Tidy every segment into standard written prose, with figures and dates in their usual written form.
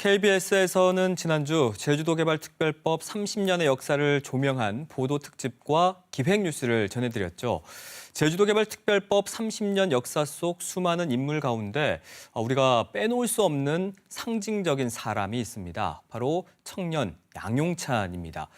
KBS에서는 지난주 제주도개발특별법 30년의 역사를 조명한 보도 특집과 기획 뉴스를 전해드렸죠. 제주도개발특별법 30년 역사 속 수많은 인물 가운데 우리가 빼놓을 수 없는 상징적인 사람이 있습니다. 바로 청년 양용찬입니다.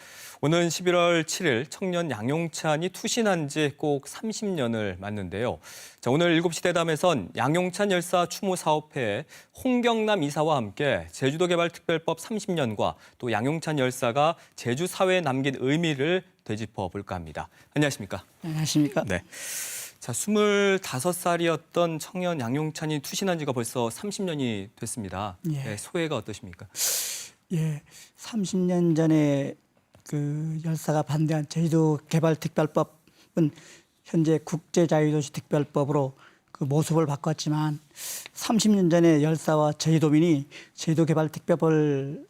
오는 11월 7일 청년 양용찬이 투신한 지 꼭 30년을 맞는데요. 자, 오늘 7시 대담에선 양용찬 열사 추모 사업회의 홍경남 이사와 함께 제주도개발특별법 30년과 또 양용찬 열사가 제주 사회에 남긴 의미를 되짚어 볼까 합니다. 안녕하십니까? 안녕하십니까? 네. 자, 25살이었던 청년 양용찬이 투신한 지가 벌써 30년이 됐습니다. 예. 네, 소회가 어떠십니까? 예, 30년 전에 그 열사가 반대한 제주도개발특별법은 현재 국제자유도시특별법으로 그 모습을 바꿨지만 30년 전에 열사와 제주도민이 제주도개발특별법을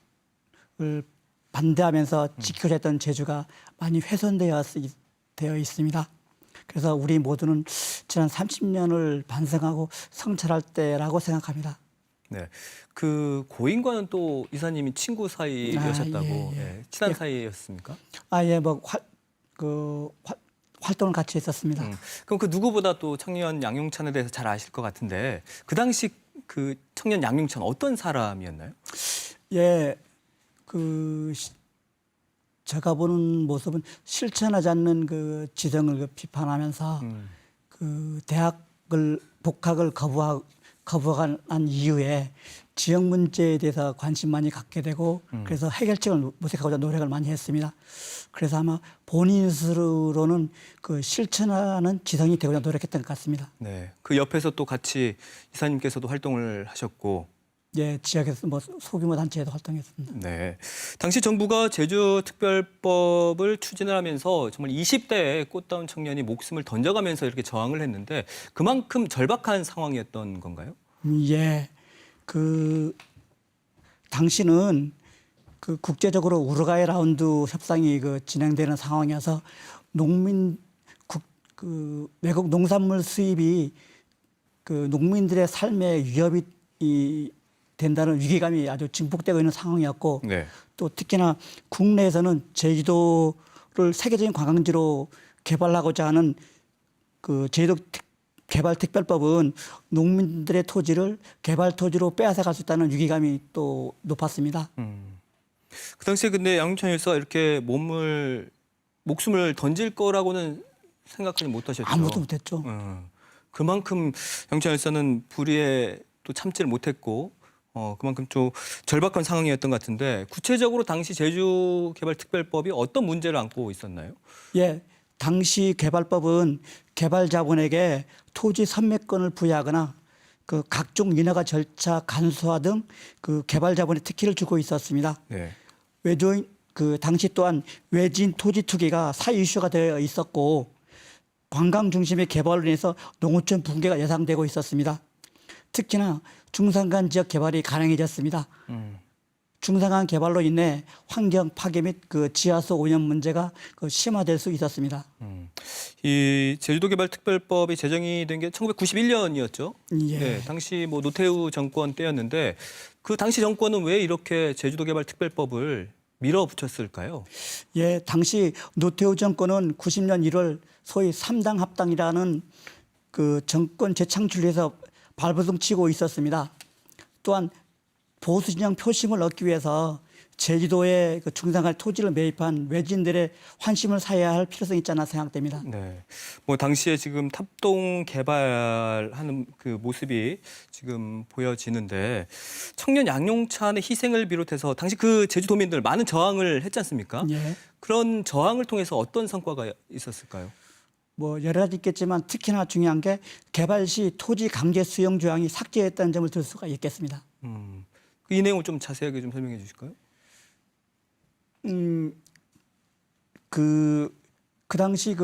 반대하면서 지키고자 했던 제주가 많이 훼손되어 있습니다. 그래서 우리 모두는 지난 30년을 반성하고 성찰할 때라고 생각합니다. 네, 그 고인과는 또 이사님이 친구 사이였다고 친한 예. 사이였습니까? 예, 뭐 활동을 같이 했었습니다. 그럼 그 누구보다 또 청년 양용찬에 대해서 잘 아실 것 같은데 그 당시 그 청년 양용찬 어떤 사람이었나요? 예, 제가 보는 모습은 실천하지 않는 그 지성을 비판하면서 그 대학을 복학을 거부한 이후에 지역 문제에 대해서 관심 많이 갖게 되고 그래서 해결책을 모색하고자 노력을 많이 했습니다. 그래서 아마 본인 스스로는 그 실천하는 지성이 되고자 노력했던 것 같습니다. 네, 그 옆에서 또 같이 이사님께서도 활동을 하셨고. 예, 지역에서 뭐 소규모 단체에도 활동했습니다. 네, 당시 정부가 제주특별법을 추진을 하면서 정말 20대의 꽃다운 청년이 목숨을 던져가면서 이렇게 저항을 했는데 그만큼 절박한 상황이었던 건가요? 예, 그 당시는 그 국제적으로 우루과이 라운드 협상이 그 진행되는 상황이어서 외국 농산물 수입이 그 농민들의 삶에 위협이 된다는 위기감이 아주 증폭되고 있는 상황이었고 네. 또 특히나 국내에서는 제주도를 세계적인 관광지로 개발하고자 하는 그 제주도 개발특별법은 농민들의 토지를 개발 토지로 빼앗아갈 수 있다는 위기감이 또 높았습니다. 그 당시에 근데 양용찬 열사가 이렇게 목숨을 던질 거라고는 생각하지 못하셨죠? 아무도 못했죠. 그만큼 양용찬 열사는 불의에 또 참지를 못했고 그만큼 좀 절박한 상황이었던 것 같은데 구체적으로 당시 제주개발특별법이 어떤 문제를 안고 있었나요? 예, 당시 개발법은 개발 자본에게 토지 선매권을 부여하거나 그 각종 인허가 절차 간소화 등 그 개발 자본에 특혜를 주고 있었습니다. 네. 외조인 그 당시 또한 외진 토지 투기가 사회 이슈가 되어 있었고 관광 중심의 개발로 인해서 농어촌 붕괴가 예상되고 있었습니다. 특히나 중산간 지역 개발이 가능해졌습니다. 중산간 개발로 인해 환경 파괴 및 그 지하수 오염 문제가 심화될 수 있었습니다. 이 제주도개발특별법이 제정이 된 게 1991년이었죠. 예. 네, 당시 뭐 노태우 정권 때였는데 그 당시 정권은 왜 이렇게 제주도개발특별법을 밀어붙였을까요? 예, 당시 노태우 정권은 90년 1월 소위 3당 합당이라는 그 정권 재창출을 위해서 발버둥 치고 있었습니다. 또한 보수 진영 표심을 얻기 위해서 제주도에 그 중산간 토지를 매입한 외지인들의 환심을 사야 할 필요성이 있지 않나 생각됩니다. 네, 뭐 당시에 지금 탑동 개발하는 그 모습이 지금 보여지는데 청년 양용찬의 희생을 비롯해서 당시 그 제주도민들 많은 저항을 했지 않습니까? 예. 그런 저항을 통해서 어떤 성과가 있었을까요? 뭐 여러 가지 있겠지만 특히나 중요한 게 개발 시 토지 강제 수용 조항이 삭제했다는 점을 들 수가 있겠습니다. 이 내용을 좀 자세하게 좀 설명해 주실까요? 그 당시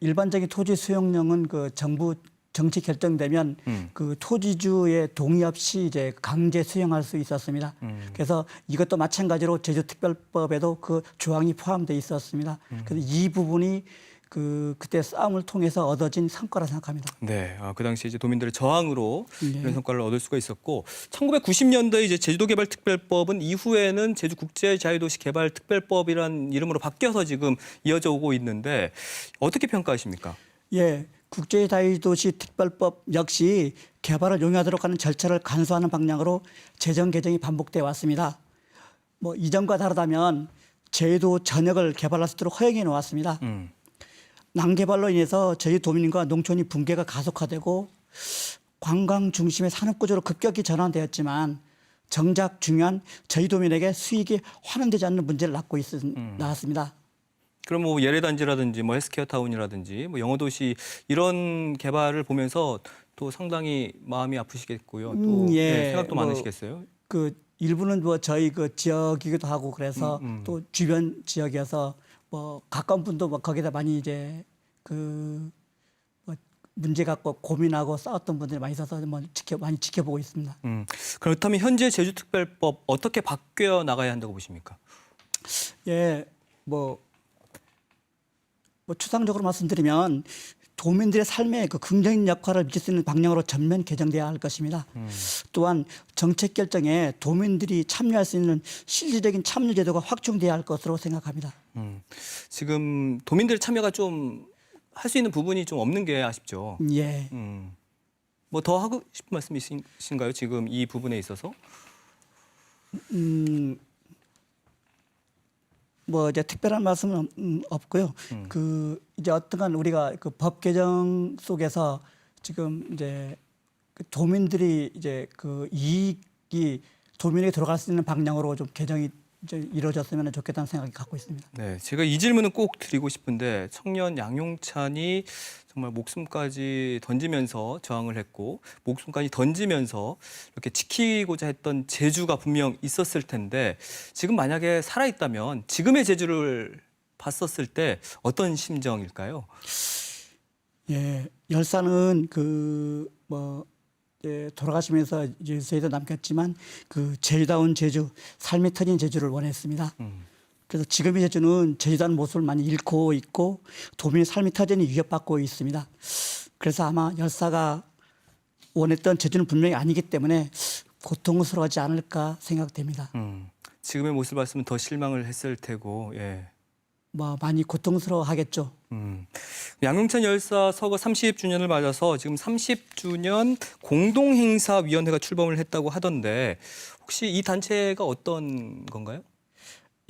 일반적인 토지 수용령은 그 정부 정치 결정되면 그 토지주의 동의 없이 이제 강제 수용할 수 있었습니다. 그래서 이것도 마찬가지로 제주특별법에도 그 조항이 포함되어 있었습니다. 그래서 이 부분이 그때 싸움을 통해서 얻어진 성과라 생각합니다. 네, 그 당시 이제 도민들의 저항으로 네. 이런 성과를 얻을 수가 있었고, 1990년대 이제 제주도개발특별법은 이후에는 제주국제자유도시개발특별법이라는 이름으로 바뀌어서 지금 이어져 오고 있는데 어떻게 평가하십니까? 예, 국제자유도시 특별법 역시 개발을 용이하도록 하는 절차를 간소화하는 방향으로 제정 개정이 반복돼 왔습니다. 뭐 이전과 다르다면 제주도 전역을 개발할 수 있도록 허용해 놓았습니다. 난개발로 인해서 제주도민과 농촌이 붕괴가 가속화되고 관광 중심의 산업구조로 급격히 전환되었지만 정작 중요한 제주도민에게 수익이 환원되지 않는 문제를 낳았습니다. 그럼 뭐 예래단지라든지 뭐 헬스케어 타운이라든지 뭐 영어도시 이런 개발을 보면서 또 상당히 마음이 아프시겠고요. 또 예, 네, 생각도 뭐 많으시겠어요. 그 일부는 뭐 저희 그 지역이기도 하고 그래서 또 주변 지역이어서 뭐 가까운 분도 뭐 거기다 많이 이제 그 뭐 문제 갖고 고민하고 싸웠던 분들이 많이 있어서 뭐 많이 지켜보고 있습니다. 그렇다면 현재 제주특별법 어떻게 바뀌어 나가야 한다고 보십니까? 예, 뭐 추상적으로 말씀드리면 도민들의 삶에 그 긍정적인 역할을 미칠 수 있는 방향으로 전면 개정돼야 할 것입니다. 또한 정책 결정에 도민들이 참여할 수 있는 실질적인 참여 제도가 확충돼야 할 것으로 생각합니다. 지금 도민들의 참여가 좀 할 수 있는 부분이 좀 없는 게 아쉽죠. 예. 뭐 더 하고 싶은 말씀 있으신가요? 지금 이 부분에 있어서? 뭐 이제 특별한 말씀은 없고요. 그 이제 어떠한 우리가 그 법 개정 속에서 지금 이제 그 도민들이 이제 그 이익이 도민에게 들어갈 수 있는 방향으로 좀 개정이 이제 이루어졌으면 좋겠다는 생각이 갖고 있습니다. 네, 제가 이 질문은 꼭 드리고 싶은데 청년 양용찬이 정말 목숨까지 던지면서 저항을 했고 목숨까지 던지면서 이렇게 지키고자 했던 제주가 분명 있었을 텐데 지금 만약에 살아있다면 지금의 제주를 봤었을 때 어떤 심정일까요? 예, 열사는 그 뭐 돌아가시면서 이제 저희도 남겼지만 그 제주다운 제주, 삶이 터진 제주를 원했습니다. 그래서 지금의 제주는 제주다는 모습을 많이 잃고 있고 도민의 삶이 터전이 위협받고 있습니다. 그래서 아마 열사가 원했던 제주는 분명히 아니기 때문에 고통스러워하지 않을까 생각됩니다. 지금의 모습을 봤으면 더 실망을 했을 테고, 예. 뭐 많이 고통스러워하겠죠. 양용찬 열사 서거 30주년을 맞아서 지금 30주년 공동행사위원회가 출범을 했다고 하던데 혹시 이 단체가 어떤 건가요?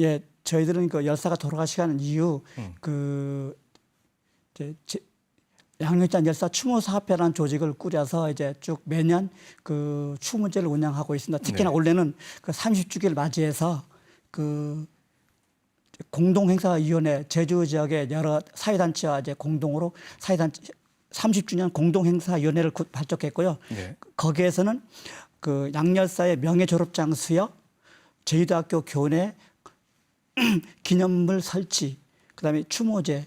예, 저희들은 그 열사가 돌아가시는 이후 그 이제 양용찬 열사 추모사업회라는 조직을 꾸려서 이제 쭉 매년 그 추모제를 운영하고 있습니다. 특히나 네. 올해는 그 30주기를 맞이해서 그 공동행사위원회 제주 지역의 여러 사회단체와 이제 공동으로 사회단체 30주년 공동행사위원회를 발족했고요. 네. 거기에서는 그 양열사의 명예졸업장 수여, 제주대학교 교내 기념물 설치, 그다음에 추모제,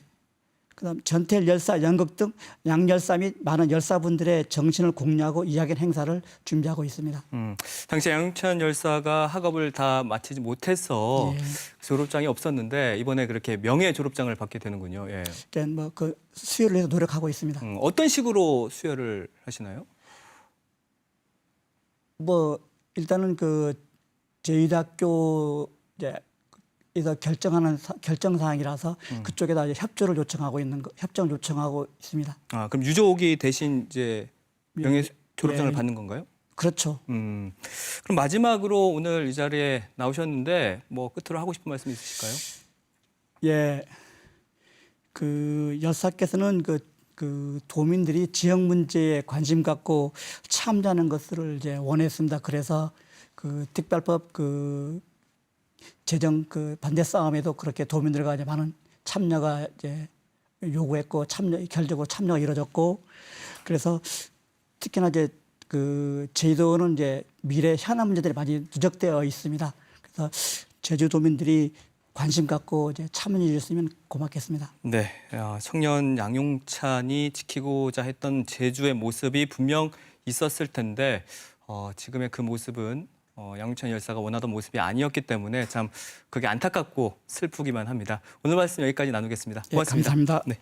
그다음 전태일 열사 연극 등 양열사 및 많은 열사분들의 정신을 공유하고 이야기하는 행사를 준비하고 있습니다. 당시 양용찬 열사가 학업을 다 마치지 못해서 예. 졸업장이 없었는데 이번에 그렇게 명예 졸업장을 받게 되는군요. 예. 그러니까 뭐 그 수요를 위해서 노력하고 있습니다. 어떤 식으로 수여를 하시나요? 뭐 일단은 그 제주대학교 이제 에서 결정하는 결정 사항이라서 그쪽에다 이제 협조를 요청하고 협정을 요청하고 있습니다. 아, 그럼 유족이 대신 이제 명예 졸업장을 예. 받는 건가요? 그렇죠. 그럼 마지막으로 오늘 이 자리에 나오셨는데 뭐 끝으로 하고 싶은 말씀 있으실까요? 예, 그 열사께서는 그 도민들이 지역 문제에 관심 갖고 참여하는 것을 이제 원했습니다. 그래서 그 특별법 그 제정 그 반대 싸움에도 그렇게 도민들과 이제 많은 참여가 이제 요구했고 결적으로 참여가 이루어졌고 그래서 특히나 이제 그 제주도는 이제 미래 현안 문제들이 많이 누적되어 있습니다. 그래서 제주도민들이 관심 갖고 이제 참여해 주셨으면 고맙겠습니다. 네, 청년 양용찬이 지키고자 했던 제주의 모습이 분명 있었을 텐데 지금의 그 모습은 양용찬 열사가 원하던 모습이 아니었기 때문에 참 그게 안타깝고 슬프기만 합니다. 오늘 말씀 여기까지 나누겠습니다. 고맙습니다. 예, 감사합니다. 네.